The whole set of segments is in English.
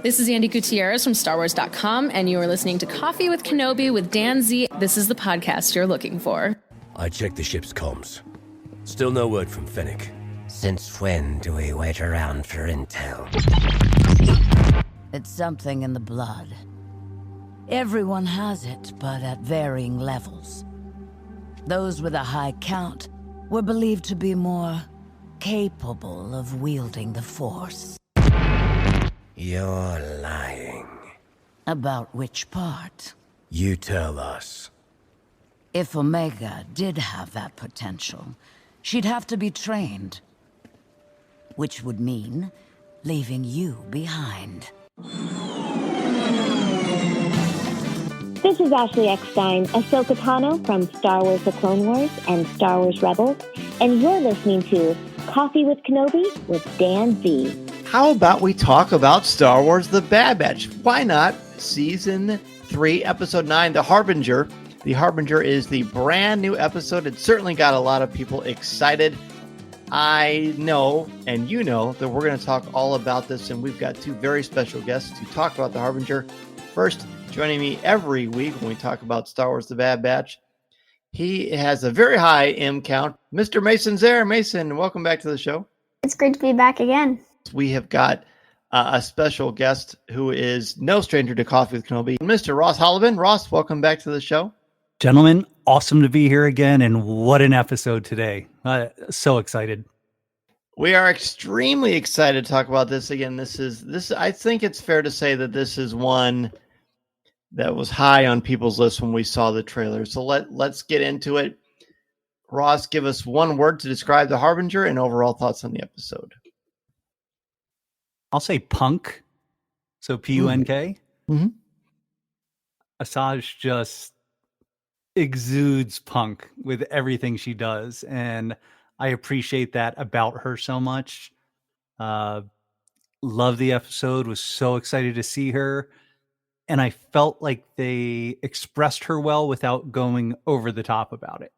This is Andy Gutierrez from StarWars.com, and you are listening to Coffee with Kenobi with Dan Z. This is the podcast you're looking for. I checked the ship's comms. Still no word from Fennec. Since when do we wait around for intel? It's something in the blood. Everyone has it, but at varying levels. Those with a high count were believed to be more capable of wielding the Force. You're lying. About which part? You tell us. If Omega did have that potential, she'd have to be trained. Which would mean leaving you behind. This is Ashley Eckstein, Ahsoka Tano from Star Wars The Clone Wars and Star Wars Rebels, and you're listening to Coffee with Kenobi with Dan Z. How about we talk about Star Wars The Bad Batch? Why not? Season 3, Episode 9, The Harbinger. The Harbinger is the brand new episode. It certainly got a lot of people excited. I know, and you know, that we're going to talk all about this, and we've got two very special guests to talk about The Harbinger. First, joining me every week when we talk about Star Wars The Bad Batch, he has a very high M count, Mr. Mason Zehr. Mason, welcome back to the show. It's great to be back again. We have got a special guest who is no stranger to Coffee with Kenobi, Mr. Ross Hollebon. Ross, welcome back to the show. Gentlemen, awesome to be here again, and what an episode today. So excited. We are extremely excited to talk about this again. This. I think it's fair to say that this is one that was high on people's list when we saw the trailer. So let's get into it. Ross, give us one word to describe The Harbinger and overall thoughts on the episode. I'll say punk. So P-U-N-K. Mm-hmm. Asajj just exudes punk with everything she does, and I appreciate that about her so much. Love the episode, was so excited to see her, and I felt like they expressed her well without going over the top about it.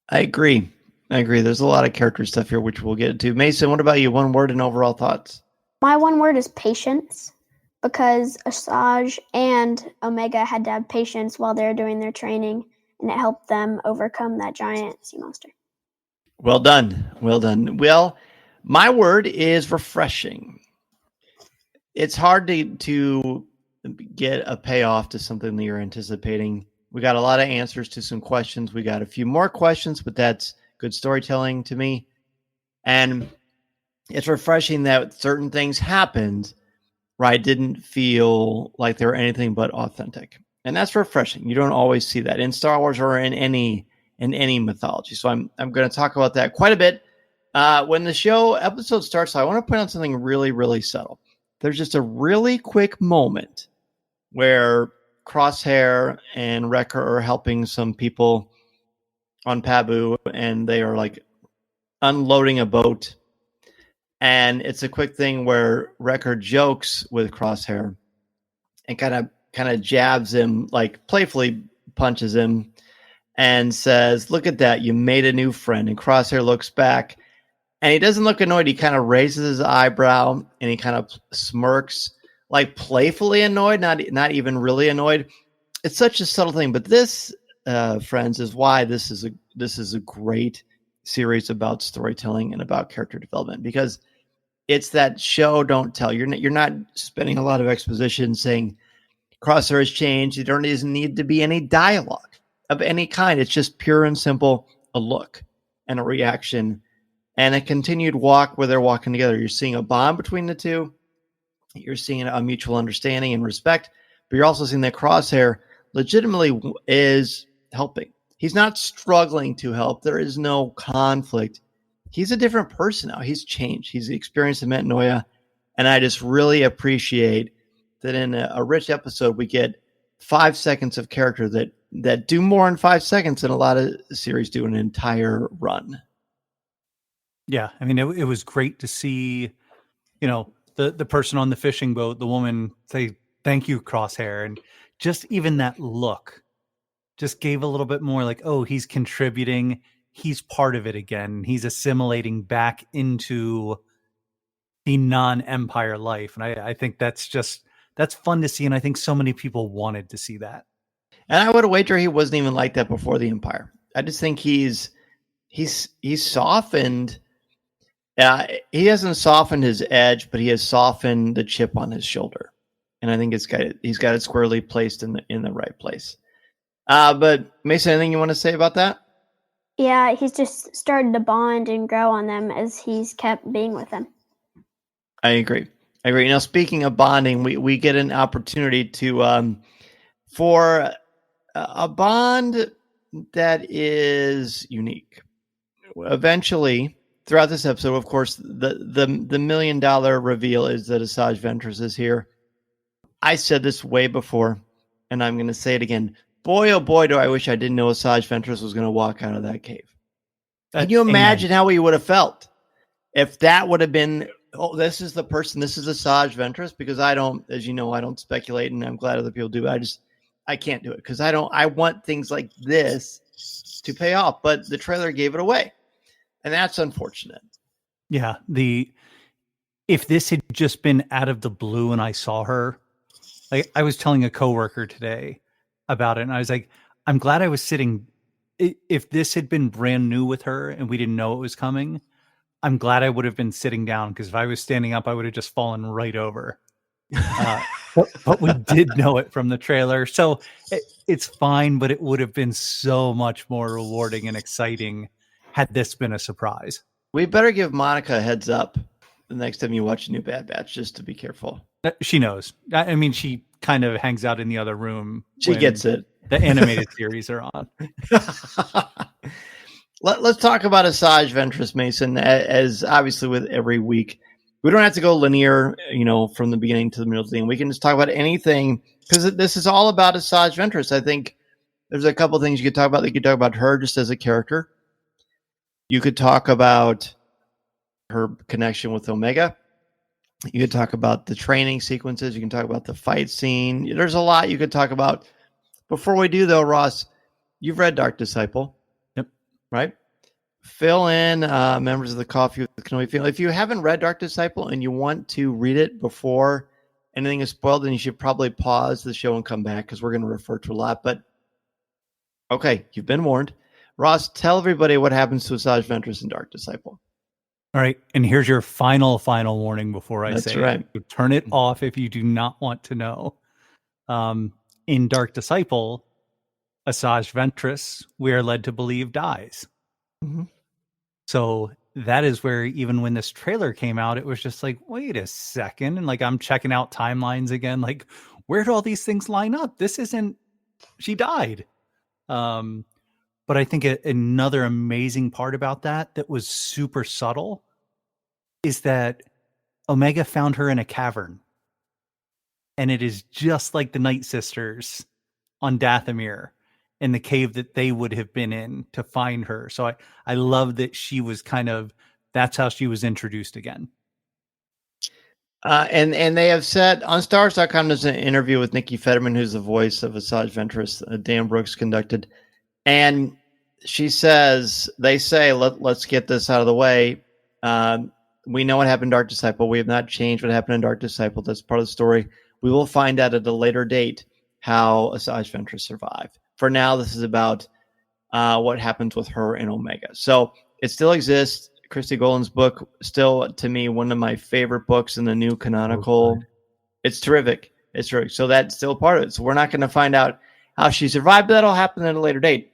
I agree. There's a lot of character stuff here, which we'll get to. Mason, what about you? One word and overall thoughts. My one word is patience, because Asajj and Omega had to have patience while they were doing their training, and it helped them overcome that giant sea monster. Well done. Well, my word is refreshing. It's hard to get a payoff to something that you're anticipating. We got a lot of answers to some questions. We got a few more questions, but that's good storytelling to me. And it's refreshing that certain things happened, right? Didn't feel like they were anything but authentic. And that's refreshing. You don't always see that in Star Wars or in any mythology. So I'm going to talk about that quite a bit. When the show episode starts, I want to point out something really, really subtle. There's just a really quick moment where Crosshair and Wrecker are helping some people on Pabu, and they are like unloading a boat. And it's a quick thing where Wrecker jokes with Crosshair and kind of jabs him, like playfully punches him and says, "Look at that, you made a new friend." And Crosshair looks back and he doesn't look annoyed. He kind of raises his eyebrow and he kind of smirks, like playfully annoyed, not even really annoyed. It's such a subtle thing, but this, friends, is why this is a great series about storytelling and about character development, because it's that show don't tell. You're not spending a lot of exposition saying Crosshair has changed. There doesn't need to be any dialogue of any kind. It's just pure and simple, a look and a reaction and a continued walk where they're walking together. You're seeing a bond between the two. You're seeing a mutual understanding and respect, but you're also seeing that Crosshair legitimately is helping. He's not struggling to help. There is no conflict. He's a different person now. He's changed. He's experienced the metanoia, and I just really appreciate that in a rich episode, we get 5 seconds of character that do more in 5 seconds than a lot of series do an entire run. Yeah, I mean, it was great to see, the person on the fishing boat, the woman, say, "Thank you, Crosshair." And just even that look just gave a little bit more like, oh, he's contributing. He's part of it again. He's assimilating back into the non-Empire life. And I think that's fun to see. And I think so many people wanted to see that. And I would wager he wasn't even like that before the Empire. I just think he's softened. He hasn't softened his edge, but he has softened the chip on his shoulder. And I think he's got it squarely placed in the right place. But Mason, anything you want to say about that? Yeah, he's just started to bond and grow on them as he's kept being with them. I agree. Now, speaking of bonding, we get an opportunity to for a bond that is unique. Eventually, throughout this episode, of course, the $1 million reveal is that Asajj Ventress is here. I said this way before, and I'm going to say it again. Boy, oh boy, do I wish I didn't know Asajj Ventress was going to walk out of that cave. Can you imagine how he would have felt if that would have been, oh, this is the person, this is Asajj Ventress? Because I don't, as you know, I don't speculate, and I'm glad other people do. I can't do it because I want things like this to pay off, but the trailer gave it away, and that's unfortunate. Yeah, if this had just been out of the blue and I saw her, like I was telling a coworker today about it, and I was like, I'm glad I was sitting. If this had been brand new with her and we didn't know it was coming, I'm glad I would have been sitting down, because if I was standing up, I would have just fallen right over. But we did know it from the trailer, so it's fine. But it would have been so much more rewarding and exciting had this been a surprise. We better give Monica a heads up the next time you watch a new Bad Batch, just to be careful. She knows. I mean, she kind of hangs out in the other room. She gets it. The animated series are on. Let's talk about Asajj Ventress, Mason. As obviously with every week, we don't have to go linear, from the beginning to the middle of the end. We can just talk about anything, because this is all about Asajj Ventress. I think there's a couple things you could talk about. You could talk about her just as a character. You could talk about her connection with Omega. You could talk about the training sequences. You can talk about the fight scene. There's a lot you could talk about. Before we do, though, Ross, you've read Dark Disciple. Yep. Right? Fill in members of the Coffee with Kenobi family. If you haven't read Dark Disciple and you want to read it before anything is spoiled, then you should probably pause the show and come back, because we're going to refer to a lot. But, okay, you've been warned. Ross, tell everybody what happens to Asajj Ventress in Dark Disciple. All right, and here's your final warning before I That's say right. it. So turn it off if you do not want to know. In Dark Disciple, Asajj Ventress, we are led to believe, dies. Mm-hmm. So that is where, even when this trailer came out, it was just like, wait a second. And like, I'm checking out timelines again. Like, where do all these things line up? She died. But I think another amazing part about that was super subtle is that Omega found her in a cavern. And it is just like the Night Sisters on Dathomir, in the cave that they would have been in to find her. So I love that she was that's how she was introduced again. And they have said on StarWars.com, there's an interview with Nikki Federman, who's the voice of Asajj Ventress, Dan Brooks conducted. And she says, they say, let's get this out of the way. We know what happened in Dark Disciple. We have not changed what happened in Dark Disciple. That's part of the story. We will find out at a later date how Asajj Ventress survived. For now, this is about what happens with her and Omega. So it still exists. Christy Golan's book, still, to me, one of my favorite books in the new canonical. It's terrific. So that's still part of it. So we're not going to find out how she survived, but that'll happen at a later date.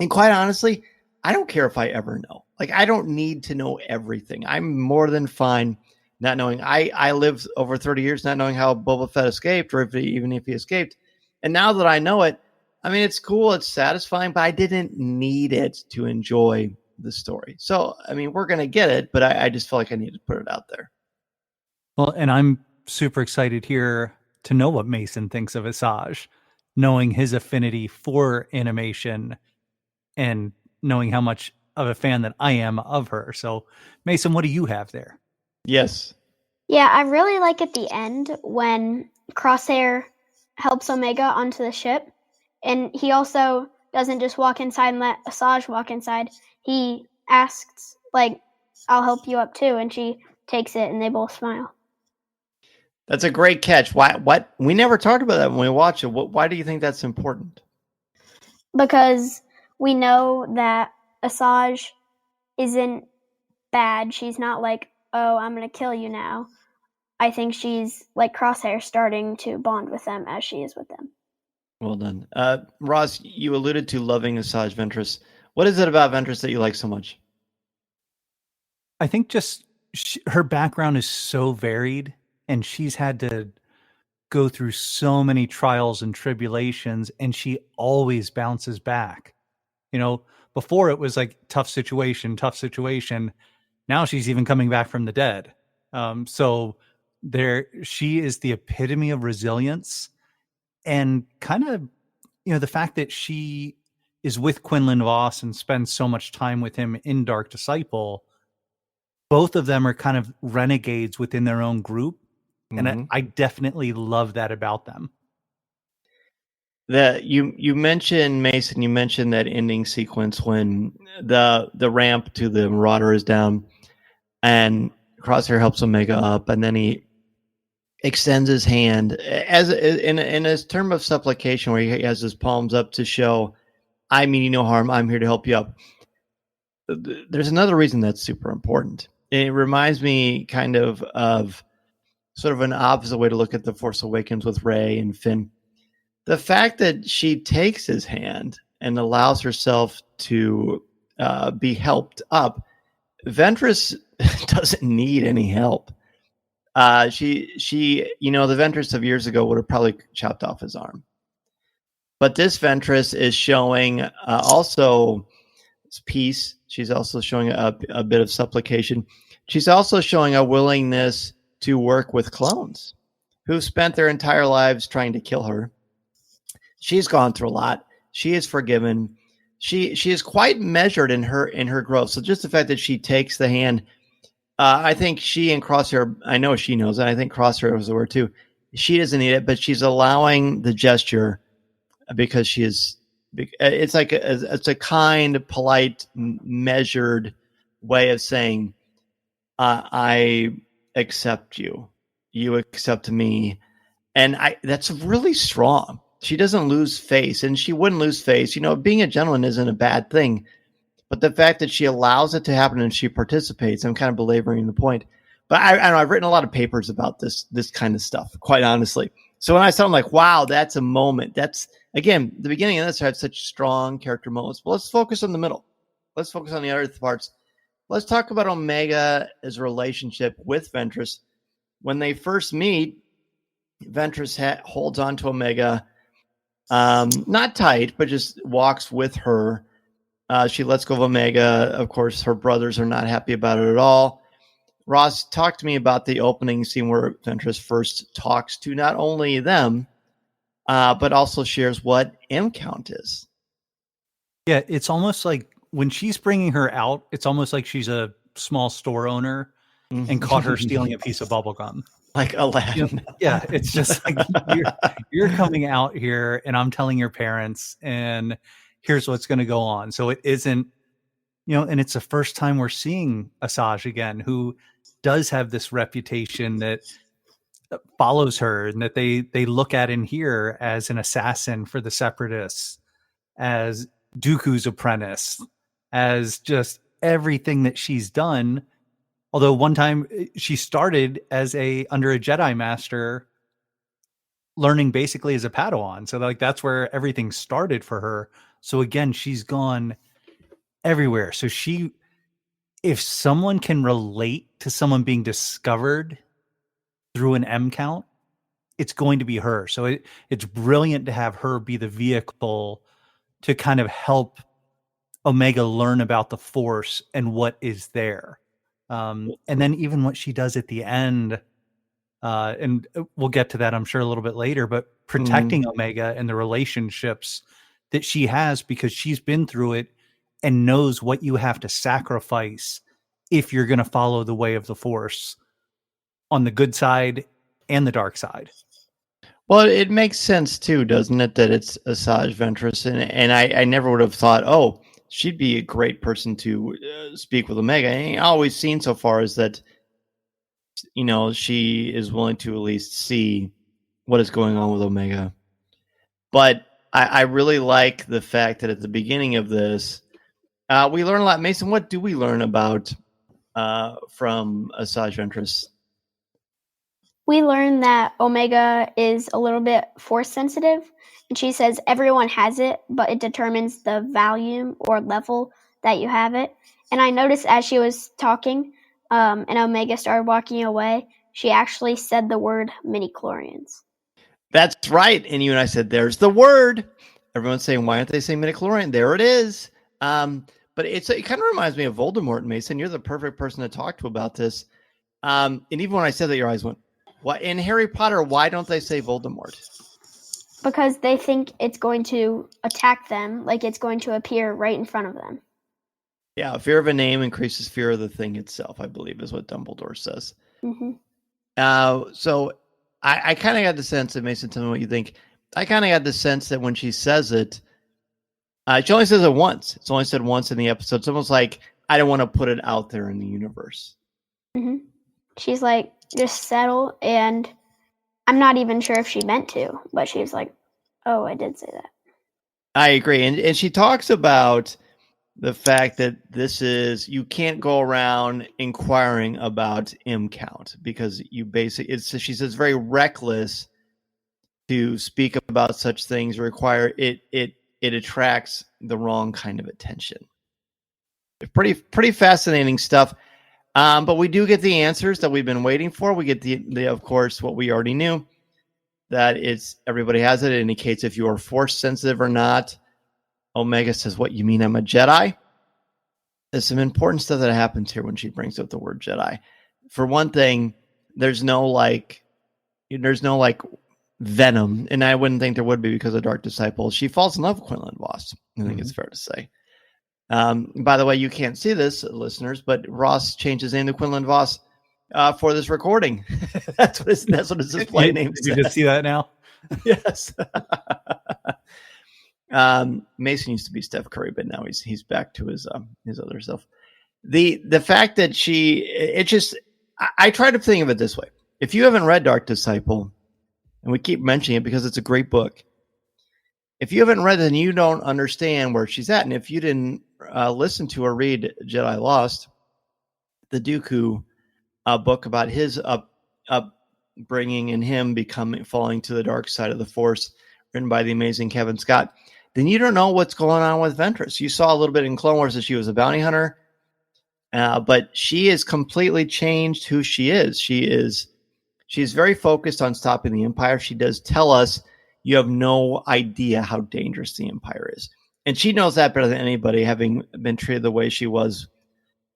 And quite honestly, I don't care if I ever know. Like, I don't need to know everything. I'm more than fine not knowing. I lived over 30 years not knowing how Boba Fett escaped, or even if he escaped. And now that I know it, I mean, it's cool, it's satisfying, but I didn't need it to enjoy the story. So, I mean, we're going to get it, but I just feel like I need to put it out there. Well, and I'm super excited here to know what Mason thinks of Asajj, knowing his affinity for animation and knowing how much of a fan that I am of her. So, Mason, what do you have there? Yes. Yeah, I really like at the end when Crosshair helps Omega onto the ship, and he also doesn't just walk inside and let Asajj walk inside. He asks, like, I'll help you up too, and she takes it, and they both smile. That's a great catch. Why? What? We never talked about that when we watch it. Why do you think that's important? Because we know that Asajj isn't bad. She's not like, oh, I'm going to kill you now. I think she's like Crosshair, starting to bond with them as she is with them. Well done. Ross, you alluded to loving Asajj Ventress. What is it about Ventress that you like so much? I think just her background is so varied, and she's had to go through so many trials and tribulations, and she always bounces back. You know, before it was like tough situation. Now she's even coming back from the dead. So she is the epitome of resilience, and kind of, you know, the fact that she is with Quinlan Voss and spends so much time with him in Dark Disciple. Both of them are kind of renegades within their own group. And I definitely love that about them. That you mentioned, Mason, you mentioned that ending sequence when the ramp to the Marauder is down and Crosshair helps Omega up, and then he extends his hand as in his term of supplication where he has his palms up to show, I mean you no harm, I'm here to help you up. There's another reason that's super important. It reminds me kind of sort of an opposite way to look at The Force Awakens with Rey and Finn. The fact that she takes his hand and allows herself to be helped up, Ventress doesn't need any help. She, you know, the Ventress of years ago would have probably chopped off his arm. But this Ventress is showing also peace. She's also showing a bit of supplication. She's also showing a willingness to work with clones who've spent their entire lives trying to kill her. She's gone through a lot. She is forgiven. She is quite measured in her growth. So just the fact that she takes the hand, I think she and Crosshair, I know she knows, and I think Crosshair was aware too. She doesn't need it, but she's allowing the gesture because she is. It's like it's a kind, polite, measured way of saying, I accept you. You accept me. And that's really strong. She doesn't lose face, and she wouldn't lose face. You know, being a gentleman isn't a bad thing, but the fact that she allows it to happen and she participates, I'm kind of belaboring the point. But I know I've written a lot of papers about this kind of stuff, quite honestly. So when I saw, I'm like, wow, that's a moment. That's, again, the beginning of this had such strong character moments. But let's focus on the middle. Let's focus on the other parts. Let's talk about Omega's relationship with Ventress. When they first meet, Ventress holds on to Omega, not tight, but just walks with her. She lets go of Omega. Of course, her brothers are not happy about it at all. Ross, talk to me about the opening scene where Ventress first talks to not only them, but also shares what M count is. Yeah, it's almost like when she's bringing her out, it's almost like she's a small store owner and caught her stealing a piece of bubble gum. Like Aladdin. You know, yeah, it's just like you're coming out here and I'm telling your parents and here's what's going to go on. So it isn't, you know, and it's the first time we're seeing Asajj again, who does have this reputation that follows her and that they look at and hear as an assassin for the Separatists, as Dooku's apprentice, as just everything that she's done. Although one time she started as under a Jedi Master, learning basically as a Padawan. So like that's where everything started for her. So again, she's gone everywhere. So if someone can relate to someone being discovered through an M count, it's going to be her. So it's brilliant to have her be the vehicle to kind of help Omega learn about the Force and what is there. And then even what she does at the end, and we'll get to that, I'm sure, a little bit later, but protecting Omega and the relationships that she has because she's been through it and knows what you have to sacrifice if you're going to follow the way of the Force on the good side and the dark side. Well, it makes sense too, doesn't it, that it's Asajj Ventress, and I never would have thought, oh, she'd be a great person to speak with Omega. And all we've seen so far is that she is willing to at least see what is going on with Omega. But I really like the fact that at the beginning of this, we learn a lot. Mason, what do we learn about from Asajj Ventress? We learn that Omega is a little bit force sensitive, and she says everyone has it, but it determines the volume or level that you have it. And I noticed as she was talking, and Omega started walking away, she actually said the word midi-chlorians. That's right. And you and I said, there's the word. Everyone's saying, why aren't they saying midi-chlorian? There it is. But it kind of reminds me of Voldemort, Mason. You're the perfect person to talk to about this. And even when I said that, your eyes went, what? In Harry Potter, why don't they say Voldemort? Because they think it's going to attack them, like it's going to appear right in front of them. Yeah, fear of a name increases fear of the thing itself, I believe, is what Dumbledore says. Mm-hmm. So I kind of got the sense that, Mason, tell me what you think. I kind of got the sense that when she says it, she only says it once. It's only said once in the episode. It's almost like, I don't want to put it out there in the universe. Mm-hmm. She's like, just settle. And I'm not even sure if she meant to, but she was like, oh, I did say that. I agree. And she talks about the fact that you can't go around inquiring about M count because she says it's very reckless to speak about such things. It attracts the wrong kind of attention. Pretty fascinating stuff. But we do get the answers that we've been waiting for. We get the of course, what we already knew, that everybody has it. It indicates if you are force sensitive or not. Omega says, what, you mean I'm a Jedi? There's some important stuff that happens here when she brings up the word Jedi. For one thing, there's no venom, and I wouldn't think there would be because of Dark Disciple. She falls in love with Quinlan Vos. I think it's fair to say. By the way, you can't see this, listeners, but Ross changed his name to Quinlan Vos for this recording. that's what his display name says. You just see that now? Yes. Mason used to be Steph Curry, but now he's back to his other self. The fact that I try to think of it this way. If you haven't read Dark Disciple, and we keep mentioning it because it's a great book, if you haven't read it, then you don't understand where she's at. And if you didn't listen to or read Jedi Lost, the Dooku book about his upbringing and him falling to the dark side of the Force, written by the amazing Kevin Scott, then you don't know what's going on with Ventress. You saw a little bit in Clone Wars that she was a bounty hunter, but she has completely changed who she is. She's very focused on stopping the Empire. She does tell us you have no idea how dangerous the Empire is. And she knows that better than anybody, having been treated the way she was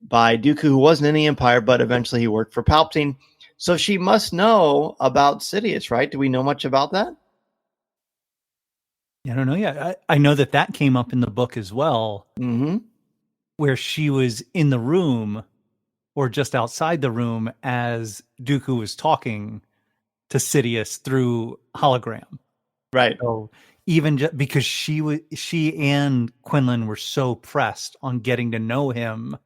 by Dooku, who wasn't in the Empire, but eventually he worked for Palpatine. So she must know about Sidious, right? Do we know much about that? I don't know yet. I know that came up in the book as well, where she was in the room or just outside the room as Dooku was talking to Sidious through hologram. Right. So even because she and Quinlan were so pressed on getting to know him,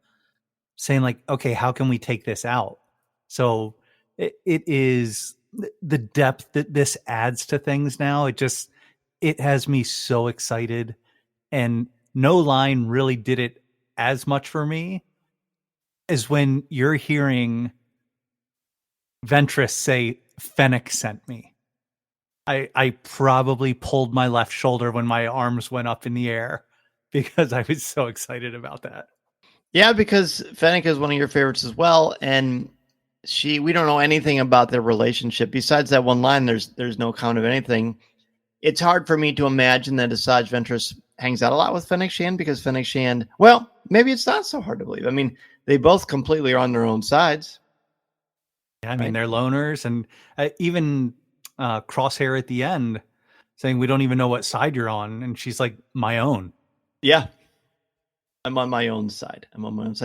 saying like, okay, how can we take this out? So it is the depth that this adds to things now. It has me so excited, and no line really did it as much for me as when you're hearing Ventress say, Fennec sent me. I probably pulled my left shoulder when my arms went up in the air because I was so excited about that. Yeah, because Fennec is one of your favorites as well, and we don't know anything about their relationship. Besides that one line, there's no count of anything. It's hard for me to imagine that Asajj Ventress hangs out a lot with Fennec Shand, because Fennec Shand, well, maybe it's not so hard to believe. I mean, they both completely are on their own sides. Yeah, I mean, they're loners, and even Crosshair at the end saying, we don't even know what side you're on. And she's like, my own. Yeah. I'm on my own side.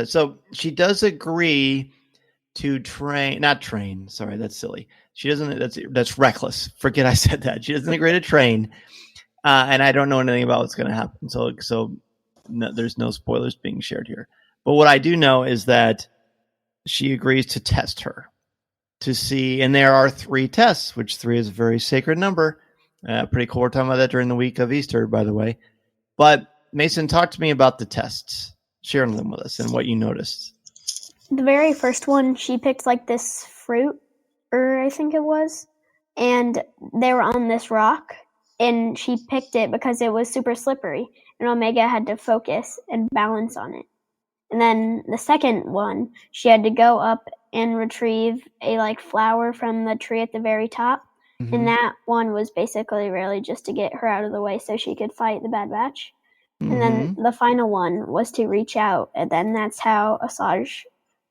So she does agree to not train. Sorry, that's silly. She doesn't, that's reckless. Forget I said that. She doesn't agree to train. And I don't know anything about what's going to happen. So no, there's no spoilers being shared here. But what I do know is that she agrees to test her. to see, and there are 3 tests, which 3 is a very sacred number. Pretty cool. We're talking about that during the week of Easter, by the way. But Mason, talk to me about the tests. Share them with us and what you noticed. The very first one, she picked like this fruit, or I think it was, and they were on this rock, and she picked it because it was super slippery, and Omega had to focus and balance on it. And then the second one, she had to go up and retrieve a like flower from the tree at the very top. Mm-hmm. And that one was basically really just to get her out of the way so she could fight the Bad Batch. Mm-hmm. And then the final one was to reach out, and then that's how Asajj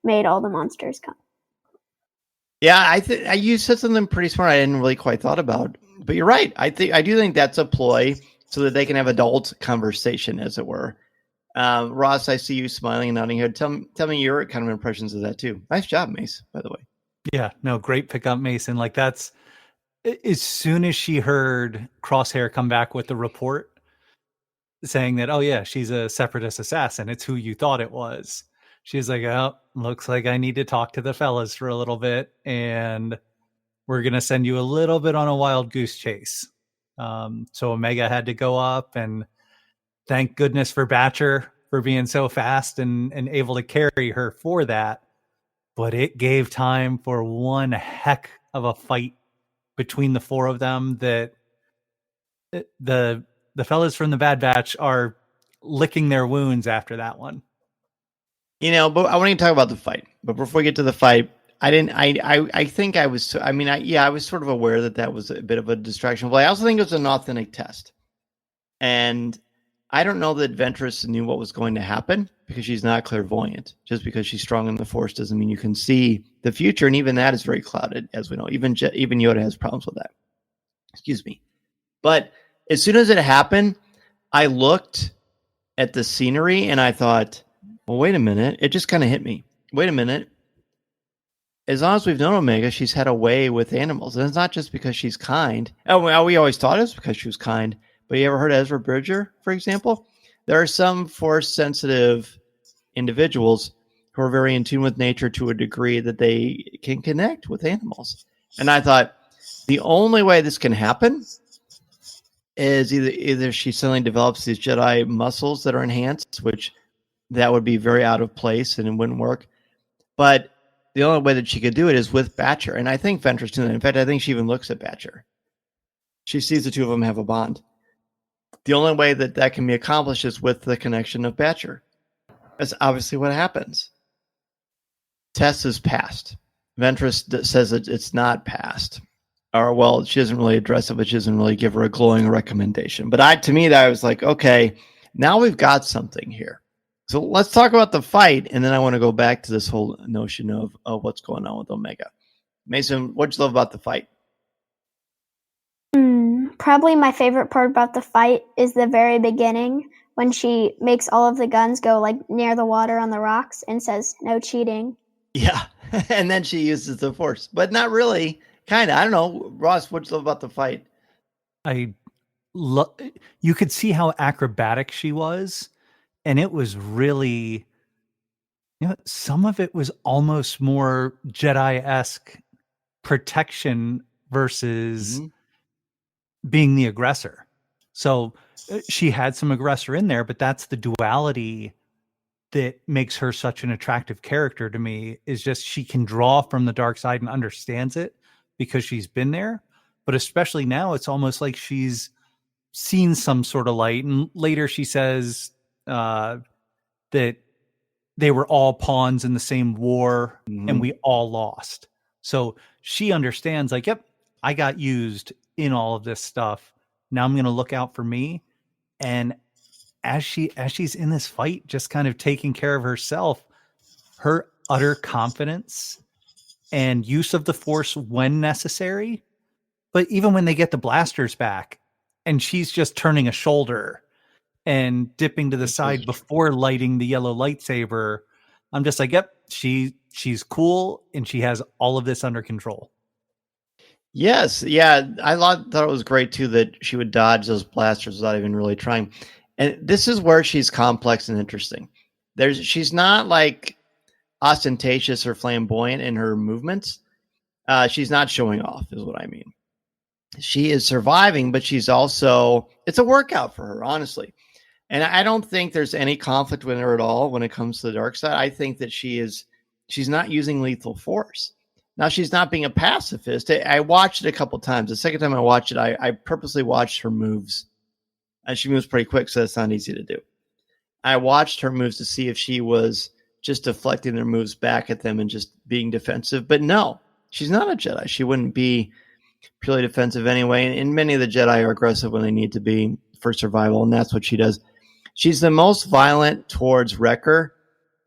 made all the monsters come. Yeah, you said something pretty smart I didn't really quite thought about. But you're right. I do think that's a ploy so that they can have adult conversation, as it were. Ross, I see you smiling and nodding here. Tell me your kind of impressions of that too. Nice job, Mace, by the way. Yeah, no, great pickup, Mason. Like that's as soon as she heard Crosshair come back with the report saying that, oh yeah, she's a separatist assassin. It's who you thought it was. She's like, oh, looks like I need to talk to the fellas for a little bit, and we're going to send you a little bit on a wild goose chase. So Omega had to go up, and thank goodness for Batcher for being so fast and able to carry her for that. But it gave time for one heck of a fight between the 4 of them that the fellas from the Bad Batch are licking their wounds after that one. You know, but I want to talk about the fight. But before we get to the fight, I think I was, I was sort of aware that was a bit of a distraction. But I also think it was an authentic test. And I don't know that Ventress knew what was going to happen because she's not clairvoyant. Just because she's strong in the Force doesn't mean you can see the future. And even that is very clouded, as we know. Even Yoda has problems with that. Excuse me. But as soon as it happened, I looked at the scenery and I thought, well, wait a minute. It just kind of hit me. Wait a minute. As long as we've known Omega, she's had a way with animals. And it's not just because she's kind. Oh, well, we always thought it was because she was kind. But you ever heard of Ezra Bridger, for example? There are some Force-sensitive individuals who are very in tune with nature to a degree that they can connect with animals. And I thought, the only way this can happen is either she suddenly develops these Jedi muscles that are enhanced, which that would be very out of place and it wouldn't work. But the only way that she could do it is with Batcher. And I think Ventress too. In fact, I think she even looks at Batcher. She sees the two of them have a bond. The only way that can be accomplished is with the connection of Batcher. That's obviously what happens. Test is passed. Ventress says that it's not passed. Or, well, she doesn't really address it, but she doesn't really give her a glowing recommendation. But to me, I was like, okay, now we've got something here. So let's talk about the fight, and then I want to go back to this whole notion of what's going on with Omega. Mason, what'd you love about the fight? Probably my favorite part about the fight is the very beginning when she makes all of the guns go like near the water on the rocks and says, no cheating. Yeah, and then she uses the Force, but not really. Kind of. I don't know. Ross, what'd you love about the fight? You could see how acrobatic she was. And it was really, some of it was almost more Jedi-esque protection versus being the aggressor. So she had some aggressor in there, but that's the duality that makes her such an attractive character to me, is just she can draw from the dark side and understands it because she's been there. But especially now, it's almost like she's seen some sort of light. And later she says, that they were all pawns in the same war and we all lost. So she understands, like, yep, I got used in all of this stuff. Now I'm going to look out for me. And as she's in this fight, just kind of taking care of herself, her utter confidence and use of the Force when necessary. But even when they get the blasters back and she's just turning a shoulder and dipping to the side before lighting the yellow lightsaber, I'm just like, yep, she's cool and she has all of this under control. Yes, yeah, I thought it was great too that she would dodge those blasters without even really trying. And this is where she's complex and interesting. She's not like ostentatious or flamboyant in her movements, She's not showing off, is what I mean. She is surviving, but she's also, it's a workout for her, honestly. And I don't think there's any conflict with her at all when it comes to the dark side. I think that she's not using lethal force. Now, she's not being a pacifist. I watched it a couple times. The second time I watched it, I purposely watched her moves. And she moves pretty quick, so that's not easy to do. I watched her moves to see if she was just deflecting their moves back at them and just being defensive. But no, she's not a Jedi. She wouldn't be purely defensive anyway. And many of the Jedi are aggressive when they need to be for survival, and that's what she does. She's the most violent towards Wrecker,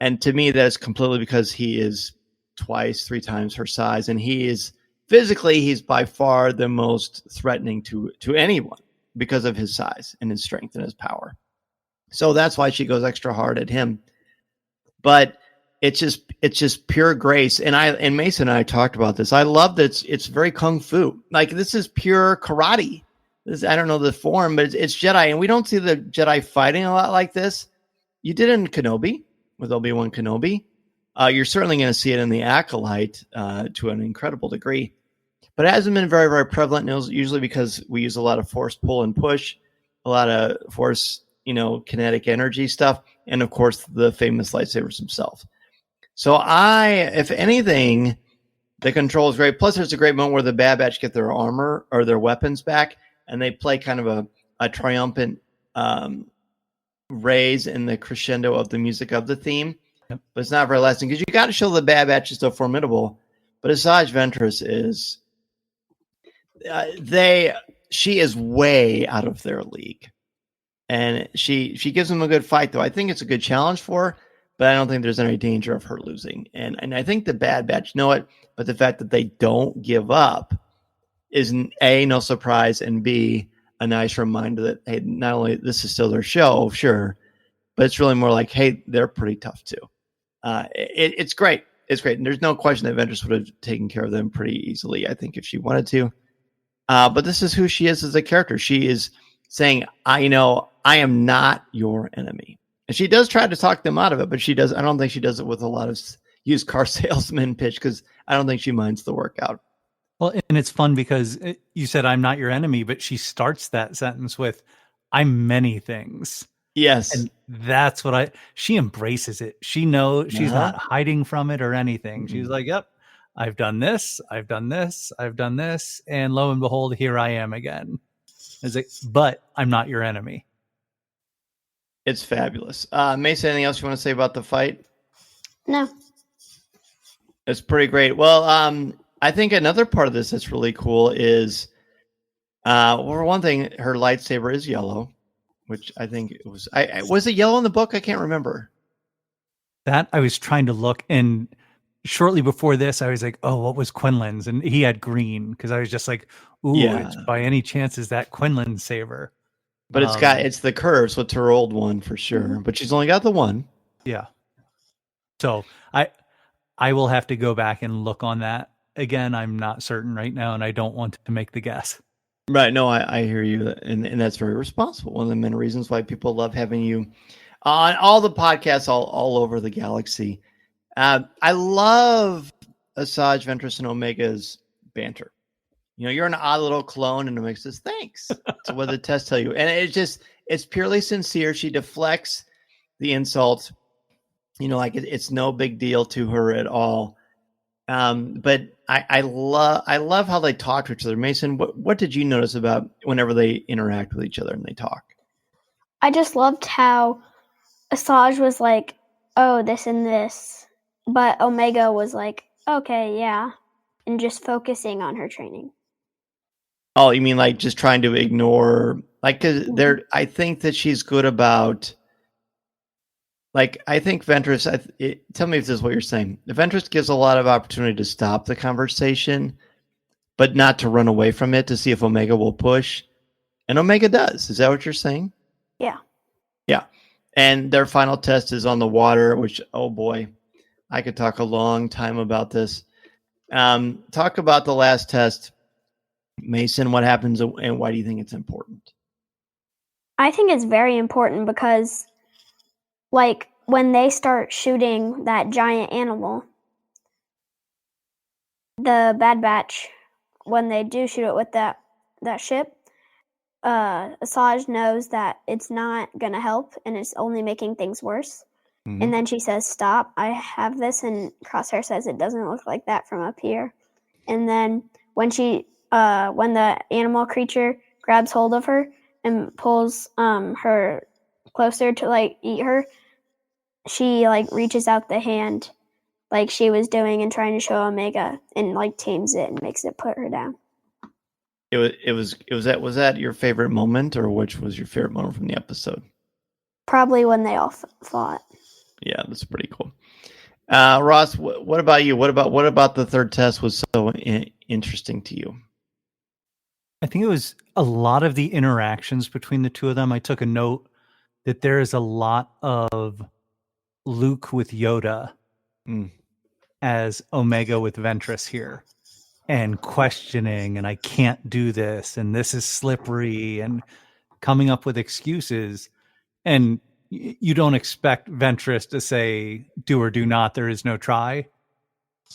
and to me, that is completely because he is twice, 3 times her size, and he is physically, he's by far the most threatening to anyone because of his size and his strength and his power. So that's why she goes extra hard at him. But it's just pure grace. And Mason and I talked about this. I love that it's very kung fu. Like, this is pure karate. I don't know the form, but it's Jedi, and we don't see the Jedi fighting a lot like this. You did it in Kenobi with Obi-Wan Kenobi. You're certainly going to see it in the Acolyte to an incredible degree, but it hasn't been very, very prevalent. Usually because we use a lot of force pull and push, a lot of force, kinetic energy stuff, and of course the famous lightsabers themselves. So if anything, the control is great. Plus, there's a great moment where the Bad Batch get their armor or their weapons back, and they play kind of a triumphant raise in the crescendo of the music of the theme. Yep. But it's not very lasting because you got to show the Bad Batch is so formidable. But Asajj Ventress is, she is way out of their league, and she gives them a good fight though. I think it's a good challenge for her, but I don't think there's any danger of her losing. And I think the Bad Batch know it, but the fact that they don't give up is A, no surprise, and B, a nice reminder that, hey, not only this is still their show, sure, but it's really more like, hey, they're pretty tough too. It's great. It's great. And there's no question that Ventress would have taken care of them pretty easily, I think, if she wanted to. But this is who she is as a character. She is saying, I am not your enemy. And she does try to talk them out of it, but I don't think she does it with a lot of used car salesman pitch, because I don't think she minds the workout. Well, and it's fun because you said, I'm not your enemy, but she starts that sentence with, I'm many things. Yes. And that's what she embraces it. She knows she's not hiding from it or anything. Mm-hmm. She's like, yep, I've done this. I've done this. I've done this. And lo and behold, here I am again. It's like, but I'm not your enemy. It's fabulous. Mason, anything else you want to say about the fight? No. It's pretty great. Well, I think another part of this that's really cool is, for one thing, her lightsaber is yellow, which I think it was. Was it yellow in the book? I can't remember. That I was trying to look, and shortly before this, I was like, "Oh, what was Quinlan's?" And he had green, because I was just like, "Ooh, yeah. By any chance is that Quinlan's saber?" But it's the curve, so it's her old one for sure. But she's only got the one. Yeah. So I will have to go back and look on that. Again, I'm not certain right now, and I don't want to make the guess. Right. No, I hear you. And that's very responsible. One of the many reasons why people love having you on all the podcasts all over the galaxy. I love Asajj Ventress and Omega's banter. You're an odd little clone, and Omega says, thanks. That's what the tests tell you. And it's purely sincere. She deflects the insult. It's no big deal to her at all. But I love how they talk to each other. Mason, what did you notice about whenever they interact with each other and they talk? I just loved how Asajj was like, oh, this and this. But Omega was like, okay, yeah. And just focusing on her training. Oh, you mean like just trying to ignore, like, because I think that she's good about, like, I think Ventress, tell me if this is what you're saying. Ventress gives a lot of opportunity to stop the conversation, but not to run away from it, to see if Omega will push. And Omega does. Is that what you're saying? Yeah. Yeah. And their final test is on the water, which, oh boy, I could talk a long time about this. Talk about the last test. Mason, what happens and why do you think it's important? I think it's very important because, like, when they start shooting that giant animal, the Bad Batch, when they do shoot it with that ship, Asajj knows that it's not gonna help and it's only making things worse. Mhm. And then she says, "Stop! I have this." And Crosshair says, "It doesn't look like that from up here." And then when when the animal creature grabs hold of her and pulls her closer to like eat her, she like reaches out the hand like she was doing and trying to show Omega, and like tames it and makes it put her down. Was that your favorite moment, or which was your favorite moment from the episode? Probably when they all fought. Yeah, that's pretty cool. Ross, what about you? What about the third test was so interesting to you? I think it was a lot of the interactions between the two of them. I took a note that there is a lot of Luke with Yoda as Omega with Ventress here, and questioning, and I can't do this, and this is slippery, and coming up with excuses. And you don't expect Ventress to say do or do not, there is no try.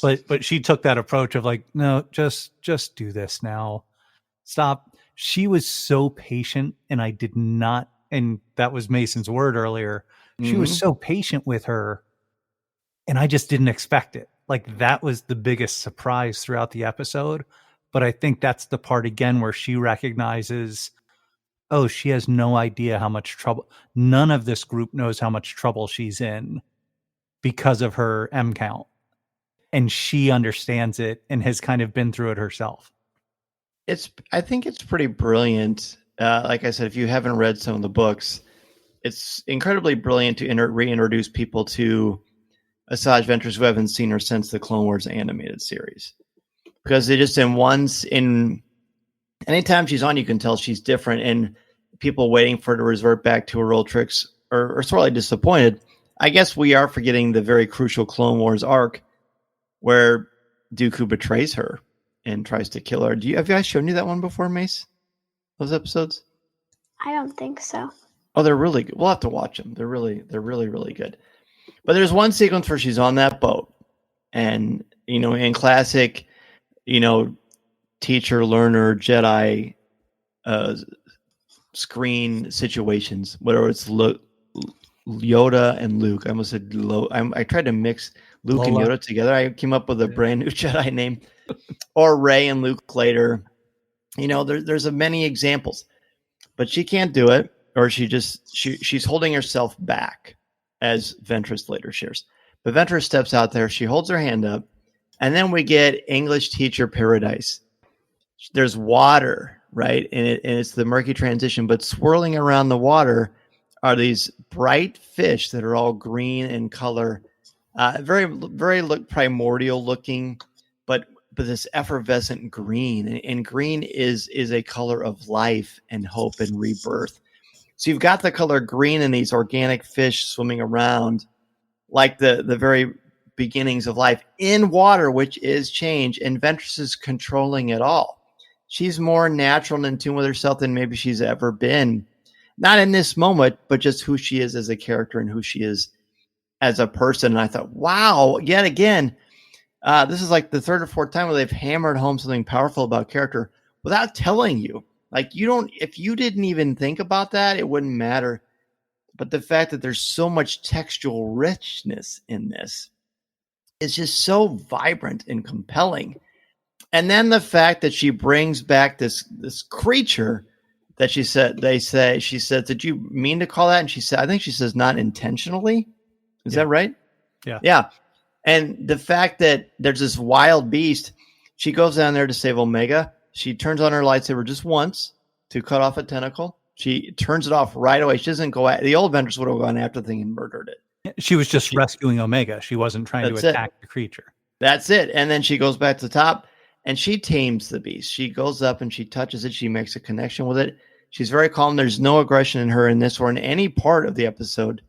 But she took that approach of like, no, just do this now. Stop. She was so patient, and I did not, and that was Mason's word earlier. She was so patient with her, and I just didn't expect it. Like, that was the biggest surprise throughout the episode. But I think that's the part again where she recognizes, oh, she has no idea how much trouble. None of this group knows how much trouble she's in because of her M count. And she understands it and has kind of been through it herself. I think it's pretty brilliant. Like I said, if you haven't read some of the books, it's incredibly brilliant to reintroduce people to Asajj Ventress who haven't seen her since the Clone Wars animated series. Because they just anytime she's on, you can tell she's different, and people waiting for her to revert back to her old tricks are sorely disappointed. I guess we are forgetting the very crucial Clone Wars arc where Dooku betrays her and tries to kill her. Have I shown you that one before, Mace? Those episodes? I don't think so. Oh, they're really good. We'll have to watch them. They're really, really good. But there's one sequence where she's on that boat, and in classic, teacher, learner, Jedi screen situations, whether it's Yoda and Luke. I almost said I tried to mix Luke and Yoda together. I came up with a brand new Jedi name. Or Rey and Luke later. There's many examples. But she can't do it, or she's holding herself back, as Ventress later shares. But Ventress steps out there, she holds her hand up, and then we get English teacher paradise. There's water, right? And it's the murky transition, but swirling around the water are these bright fish that are all green in color, very, very primordial looking, but this effervescent green, and green is a color of life and hope and rebirth. So you've got the color green and these organic fish swimming around like the very beginnings of life in water, which is change, and Ventress is controlling it all. She's more natural and in tune with herself than maybe she's ever been. Not in this moment, but just who she is as a character and who she is as a person. And I thought, wow, yet again, this is like the third or fourth time where they've hammered home something powerful about character without telling you. Like, if you didn't even think about that, it wouldn't matter. But the fact that there's so much textual richness in this is just so vibrant and compelling. And then the fact that she brings back this creature that she said, did you mean to call that? And I think she says not intentionally. Is that right? Yeah. Yeah. And the fact that there's this wild beast, she goes down there to save Omega. She turns on her lightsaber just once to cut off a tentacle. She turns it off right away. She doesn't go at the old Ventress would have gone after the thing and murdered it. She was just rescuing Omega. She wasn't trying to attack the creature. That's it. And then she goes back to the top and she tames the beast. She goes up and she touches it. She makes a connection with it. She's very calm. There's no aggression in her in this or in any part of the episode.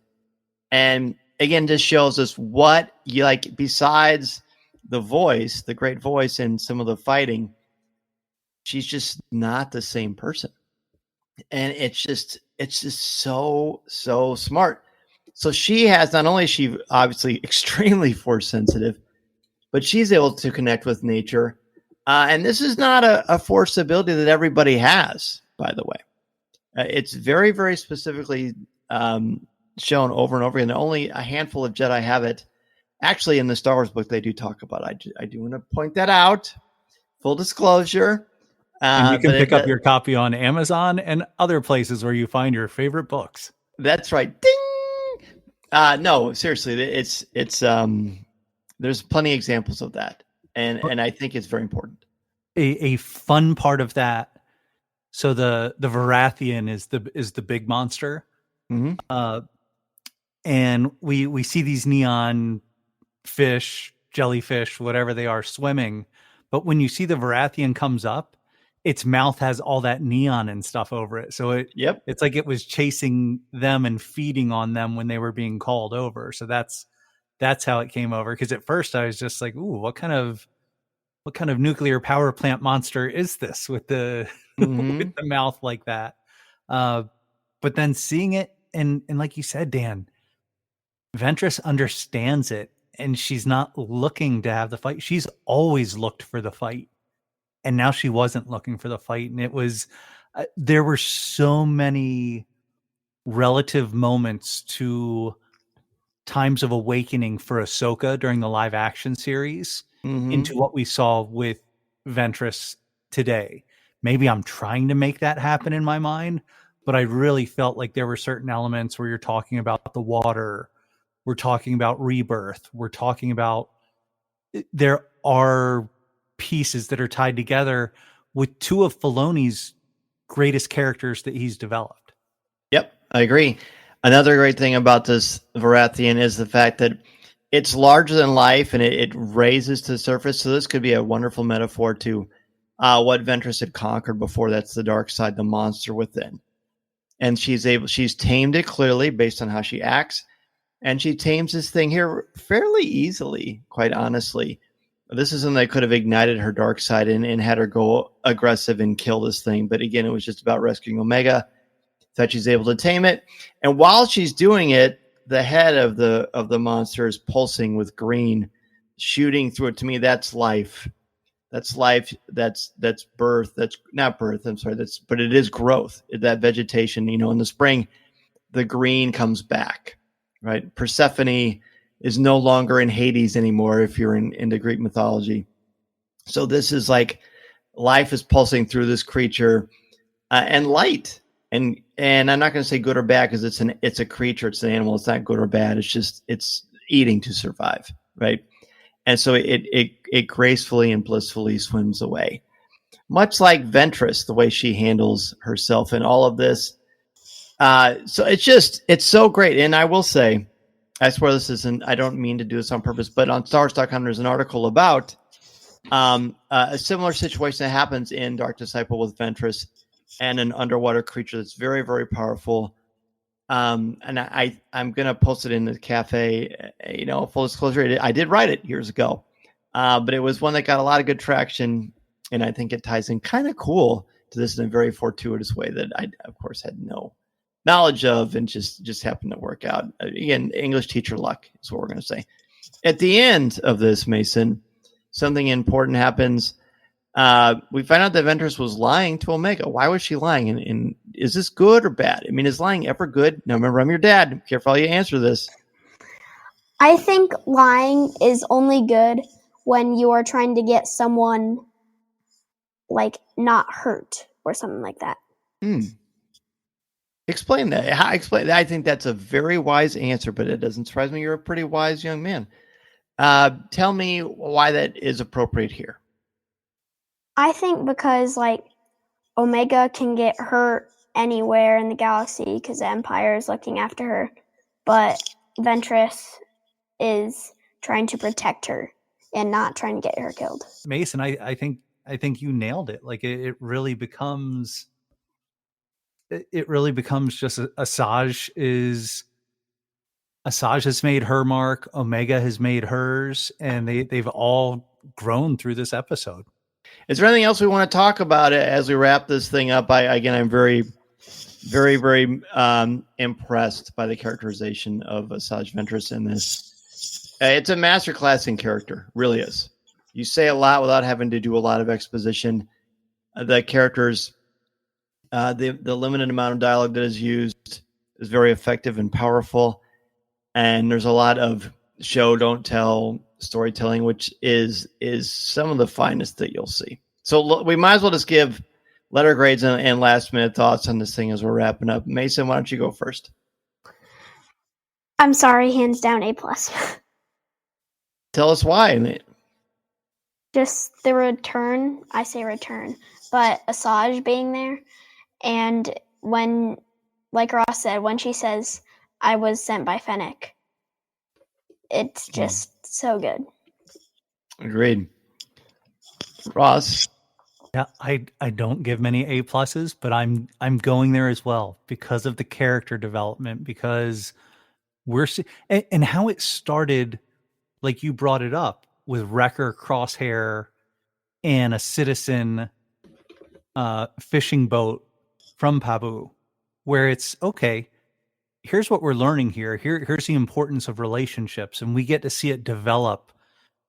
And again, just shows us what you like besides the voice, the great voice, and some of the fighting. She's just not the same person. And it's just so smart. So she has, not only is she obviously extremely force sensitive, but she's able to connect with nature. And this is not a force ability that everybody has, by the way. It's very, very specifically shown over and over again. Only a handful of Jedi have it. Actually, in the Star Wars book, they do talk about it. I do want to point that out. Full disclosure. And you can pick up your copy on Amazon and other places where you find your favorite books. That's right. Ding! No, seriously, it's there's plenty of examples of that. And I think it's very important. A fun part of that. So the Varathian is the big monster. Mm-hmm. And we see these neon fish, jellyfish, whatever they are, swimming. But when you see the Varathian comes up, its mouth has all that neon and stuff over it. So it's like it was chasing them and feeding on them when they were being called over. So that's how it came over. Because at first I was just like, ooh, what kind of nuclear power plant monster is this with the with the mouth like that? But then seeing it, and like you said, Dan, Ventress understands it, and she's not looking to have the fight. She's always looked for the fight. And now she wasn't looking for the fight. And it was, there were so many relative moments to times of awakening for Ahsoka during the live action series into what we saw with Ventress today. Maybe I'm trying to make that happen in my mind, but I really felt like there were certain elements where you're talking about the water. We're talking about rebirth. We're talking about, there are pieces that are tied together with two of Filoni's greatest characters that he's developed. Yep, I agree. Another great thing about this Varathian is the fact that it's larger than life and it raises to the surface. So this could be a wonderful metaphor to what Ventress had conquered before. That's the dark side, the monster within. And she's tamed it clearly based on how she acts. And she tames this thing here fairly easily, quite honestly. This is something that could have ignited her dark side and had her go aggressive and kill this thing. But again, it was just about rescuing Omega. That she's able to tame it. And while she's doing it, the head of the monster is pulsing with green, shooting through it. To me, that's life. That's life. That's birth. That's not birth. I'm sorry. But it is growth. That vegetation, in the spring, the green comes back, right? Persephone is no longer in Hades anymore if you're into Greek mythology. So this is like life is pulsing through this creature and light. And I'm not going to say good or bad because it's a creature, it's an animal. It's not good or bad. It's eating to survive, right? And so it gracefully and blissfully swims away, much like Ventress, the way she handles herself in all of this. So it's so great. And I will say, I swear this isn't, I don't mean to do this on purpose, but on StarWars.com, there's an article about a similar situation that happens in Dark Disciple with Ventress and an underwater creature that's very, very powerful. And I'm going to post it in the cafe, full disclosure. I did write it years ago, but it was one that got a lot of good traction. And I think it ties in kind of cool to this in a very fortuitous way that I, of course, had no knowledge of and just happened to work out. Again, English teacher luck is what we're going to say. At the end of this, Mason, something important happens. We find out that Ventress was lying to Omega. Why was she lying? And is this good or bad? I mean, is lying ever good? Now, remember, I'm your dad. Careful how you answer this. I think lying is only good when you are trying to get someone, like, not hurt or something like that. Explain that. Explain that. I think that's a very wise answer, but it doesn't surprise me. You're a pretty wise young man. Tell me why that is appropriate here. I think because, like, Omega can get hurt anywhere in the galaxy because the Empire is looking after her, but Ventress is trying to protect her and not trying to get her killed. Mason, I think you nailed it. Like it really becomes just Asajj has made her mark, Omega has made hers, and they've all grown through this episode. Is there anything else we want to talk about as we wrap this thing up? I'm very, very, very impressed by the characterization of Asajj Ventress in this. It's a masterclass in character, really is. You say a lot without having to do a lot of exposition. The characters, the limited amount of dialogue that is used is very effective and powerful. And there's a lot of show, don't tell storytelling, which is some of the finest that you'll see. So we might as well just give letter grades and last minute thoughts on this thing as we're wrapping up. Mason, why don't you go first? I'm sorry, hands down A+. Tell us why. Just the return, I say return, but Asajj being there, and when, like Ross said, when she says, I was sent by Fennec, it's just so good. Agreed. Ross? Yeah, I don't give many A+, but I'm going there as well because of the character development, because and how it started, like you brought it up, with Wrecker, Crosshair, and a citizen fishing boat from Pabu, where it's, okay, here's what we're learning here. Here's the importance of relationships, and we get to see it develop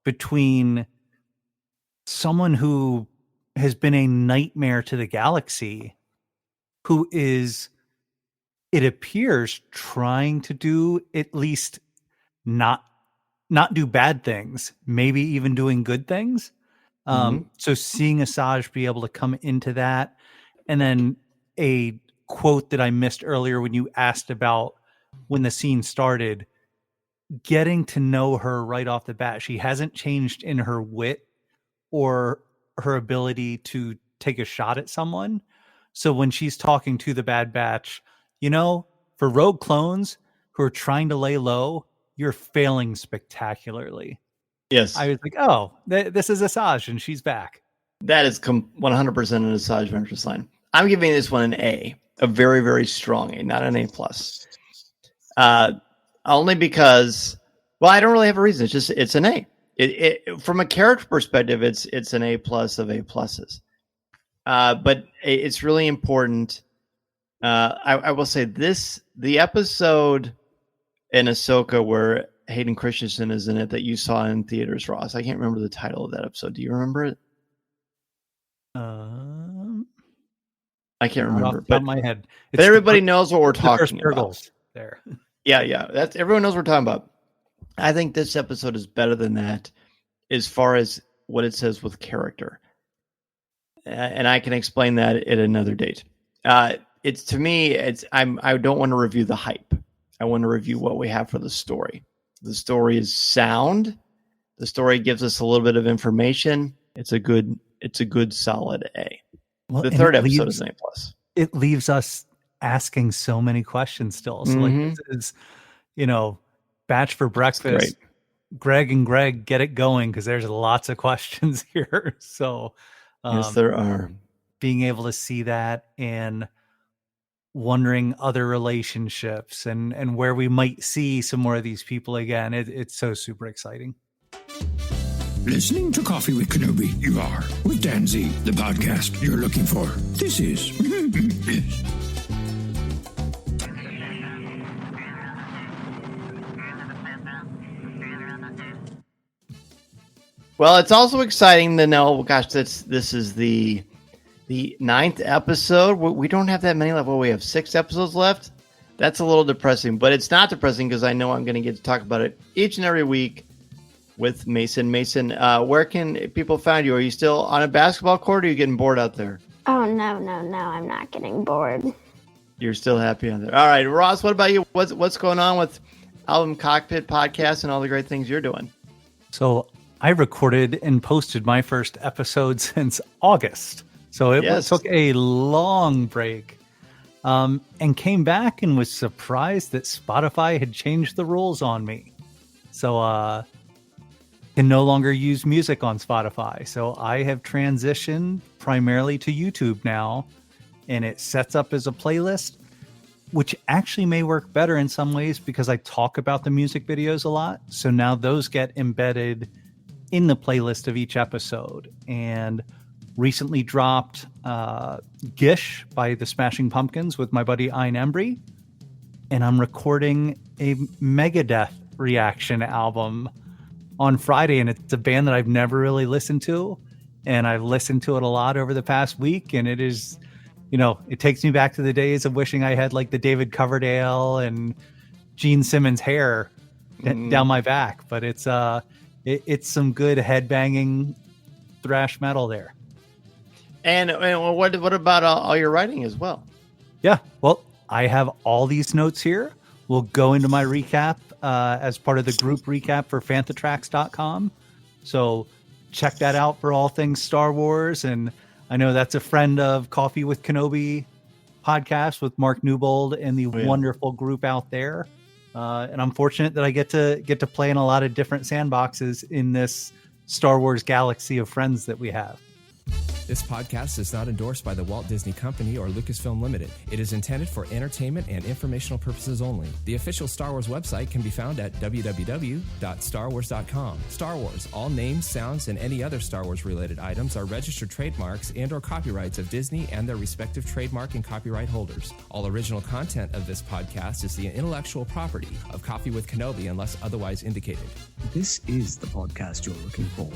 between someone who has been a nightmare to the galaxy, who is, it appears, trying to do at least not do bad things, maybe even doing good things. So seeing Asajj be able to come into that, and then a quote that I missed earlier when you asked about when the scene started, getting to know her right off the bat. She hasn't changed in her wit or her ability to take a shot at someone. So when she's talking to the Bad Batch, for rogue clones who are trying to lay low, you're failing spectacularly. Yes. I was like, oh, this is Asajj and she's back. That is 100% an Asajj Ventress line. I'm giving this one an A, a very, very strong A, not an A+. Only because, well, I don't really have a reason. It's an A. It from a character perspective, it's an A+ of A+. But it's really important. I will say this: the episode in Ahsoka where Hayden Christensen is in it that you saw in theaters, Ross. I can't remember the title of that episode. Do you remember it? I can't remember. Off the top of my head. But everybody knows what we're talking about. There. Yeah. Everyone knows what we're talking about. I think this episode is better than that as far as what it says with character. And I can explain that at another date. It's, to me, I don't want to review the hype. I want to review what we have for the story. The story is sound. The story gives us a little bit of information. It's a good solid A. Well, the third episode is an A+. It leaves us asking so many questions still. So like this is, Batch for breakfast. Greg and Greg, get it going, because there's lots of questions here. So yes, there are. Being able to see that and wondering other relationships and where we might see some more of these people again. It's so super exciting. Listening to Coffee with Kenobi, you are, with Dan Z, the podcast you're looking for. This is... yes. Well, it's also exciting to know, gosh, this is the 9th episode. We don't have that many left. Well, we have 6 episodes left. That's a little depressing, but it's not depressing because I know I'm going to get to talk about it each and every week with Mason. Mason, where can people find you? Are you still on a basketball court, or are you getting bored out there? Oh, no, I'm not getting bored. You're still happy out there. All right, Ross, what about you? What's going on with Album Cockpit Podcast and all the great things you're doing? So I recorded and posted my first episode since August. So it took a long break, and came back and was surprised that Spotify had changed the rules on me. So can no longer use music on Spotify. So I have transitioned primarily to YouTube now, and it sets up as a playlist, which actually may work better in some ways because I talk about the music videos a lot. So now those get embedded in the playlist of each episode. And recently dropped Gish by the Smashing Pumpkins with my buddy Ian Embry. And I'm recording a Megadeth reaction album on Friday, and it's a band that I've never really listened to, and I've listened to it a lot over the past week, and it is, it takes me back to the days of wishing I had like the David Coverdale and Gene Simmons hair down my back. But it's some good headbanging thrash metal there. And what about all your writing as well? Yeah, well, I have all these notes here. We'll go into my recap as part of the group recap for Fantatrax.com. So check that out for all things Star Wars. And I know that's a friend of Coffee with Kenobi podcast with Mark Newbold and the wonderful group out there. And I'm fortunate that I get to play in a lot of different sandboxes in this Star Wars galaxy of friends that we have. This podcast is not endorsed by the Walt Disney Company or Lucasfilm Limited. It is intended for entertainment and informational purposes only. The official Star Wars website can be found at www.starwars.com. Star Wars, all names, sounds, and any other Star Wars related items are registered trademarks and/or copyrights of Disney and their respective trademark and copyright holders. All original content of this podcast is the intellectual property of Coffee with Kenobi unless otherwise indicated. This is the podcast you're looking for.